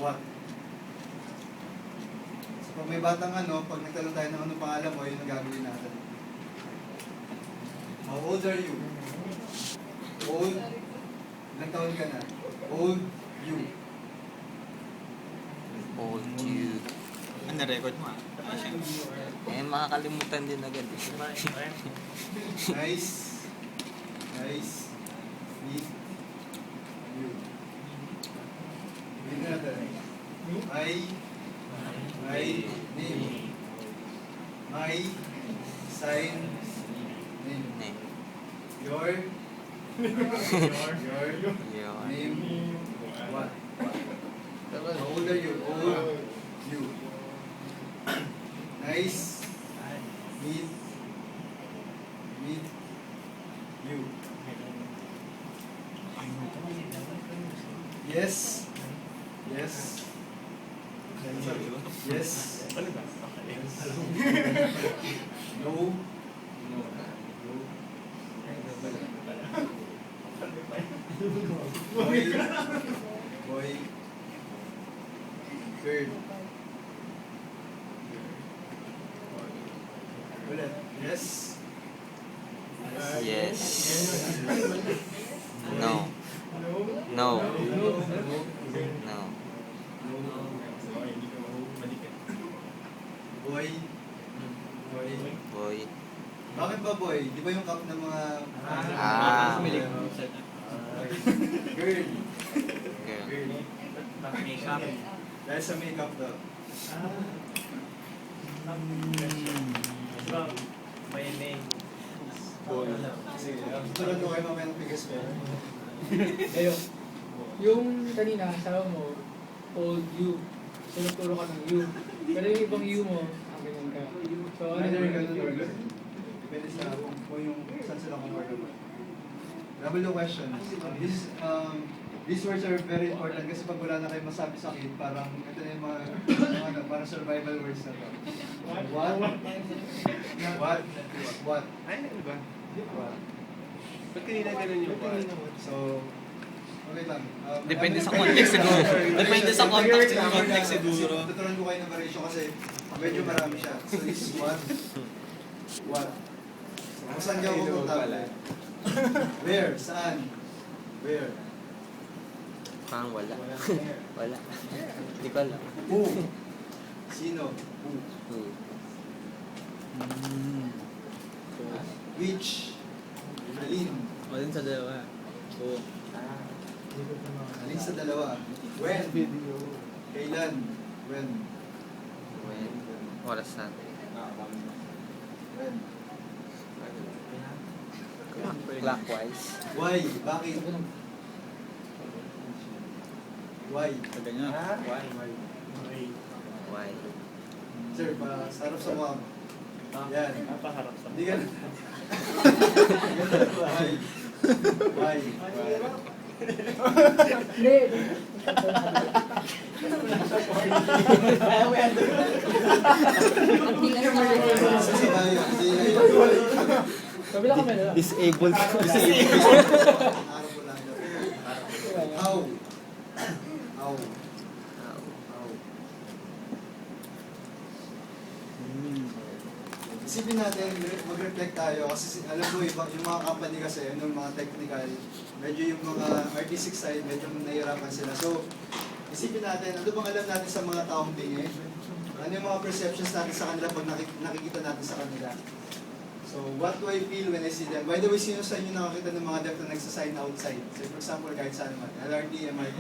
What? So pag may batang pag nagtanong tayo ng anong pangalan mo, yun ang gagawin natin. How old are you? Old? Ilang taon ka na? Old you. Old you. Ano record mo Makakalimutan din agad. Nice. Nice. Meet you. Meet natin. My name. My sign name. Name. Your name. What? How old are you? Old you. Nice. Meet you. Yes. Yes. Yes. No. Boy. Girl. Ulit. Yes. Yes. No. No. No. Boy. Boy. Bakit ba boy? Di ba yung cup ng mga... Girl. Girl. Girl. Makeup. Dahil sa makeup daw. My name. Boy. Sige, tulad ko kayo mamaya ng bigas ko. Ayun. Yung kanina, sabi mo, old you. So, nagturo ka ng you. Pero yung ibang you mo, ang ganyan ka. So, ano Either yung ganun or ganun. Depende sa kung yung saan sila comfortable. Double question. These words are very important kasi pag wala na kayo masabi sa akin, parang ito na yung mga parang survival words na to. What? What? What? Ay, ano ba? What? Ba't kanina ganun yung what? So, okay lang. Depende sa context siguro. Depende sa context siguro. Tuturuan ko kayo ng variation kasi medyo marami siya. So this is what? What? So, kung saan ka pupunta? Where? Saan? Where? Parang wala. Wala. Hindi ko alam. Who? Sino? Who? Who? Which? Alin? Alin sa dalawa? Oo. Alin sa dalawa? When? Kailan? When? When? Oras natin. When? Clockwise. Why? Bakit? Why? Ganyan. Why? Sir, sarap sa mukha mo. Yan. Napaharap sa Hindi ka Why? Why? Hindi. Sa bayo. Kabila ka na. Disabled. Araw ko lang. How? How? How? Isipin natin, mag-reflect tayo kasi alam mo yung mga company kasi, yung mga technical, medyo yung mga artistic side, medyo nahihirapan sila. So, isipin natin, ano bang alam natin sa mga taong tingin? Ano yung mga perceptions natin sa kanila pag nakikita natin sa kanila? So, what do I feel when I see them? By the way, sino sa inyo nakakita ng mga depth na nagsasign outside? So, for example, kahit saan naman, LRT, MRT,